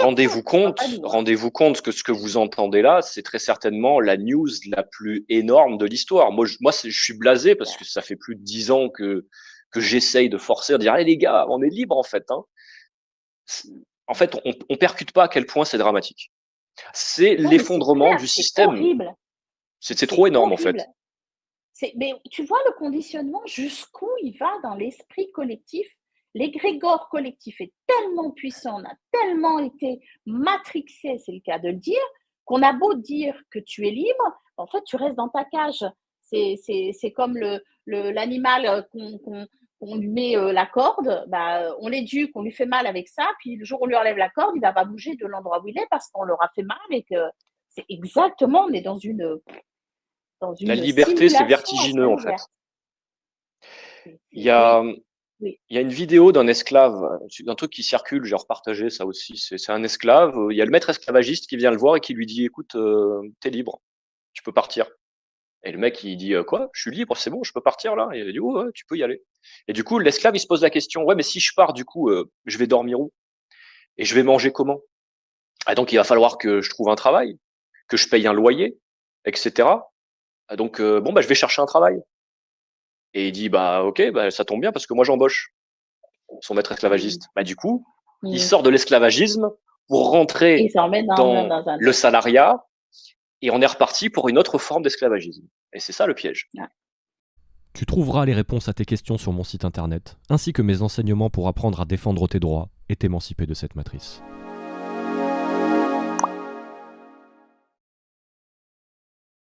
rendez-vous Ce sera compte, pas nous, hein. rendez-vous compte que ce que vous entendez là, c'est très certainement la news la plus énorme de l'histoire. Je suis blasé parce que ça fait plus de 10 ans que j'essaye de forcer à dire, allez les gars, on est libre en fait, hein. En fait, on percute pas à quel point c'est dramatique. C'est Non, mais c'est l'effondrement clair, du c'est système. horrible, C'est trop c'est énorme en fait. horrible. Mais tu vois le conditionnement, jusqu'où il va dans l'esprit collectif. L'égrégore collectif est tellement puissant, on a tellement été matrixé, c'est le cas de le dire, qu'on a beau dire que tu es libre, en fait, tu restes dans ta cage. C'est comme l'animal qu'on lui met la corde, bah, on l'éduque, on lui fait mal avec ça, puis le jour où on lui enlève la corde, il va pas bouger de l'endroit où il est parce qu'on leur a fait mal et que c'est exactement, on est dans La une liberté, c'est simulation à vertigineux ciel en ouvert. fait. Il y a, Oui, oui. il y a une vidéo d'un esclave, d'un truc qui circule, j'ai repartagé ça aussi. C'est un esclave. Il y a le maître esclavagiste qui vient le voir et qui lui dit, écoute, t'es libre, tu peux partir. Et le mec, il dit, quoi? Je suis libre, c'est bon, je peux partir là? Et il dit, ouais, ouais, tu peux y aller. Et du coup, l'esclave, il se pose la question, ouais, mais si je pars, du coup, je vais dormir où? Et je vais manger comment? Ah, donc, il va falloir que je trouve un travail, que je paye un loyer, etc. Ah, donc, bon, bah, je vais chercher un travail. Et il dit, bah, ok, bah, ça tombe bien parce que moi, j'embauche son maître Mmh. esclavagiste. Bah, du coup, il Mmh. sort de l'esclavagisme pour Et il rentrer s'en remet dans dans un le autre. salariat et on est reparti pour une autre forme d'esclavagisme. Et c'est ça le piège. Ouais. Tu trouveras les réponses à tes questions sur mon site internet, ainsi que mes enseignements pour apprendre à défendre tes droits et t'émanciper de cette matrice.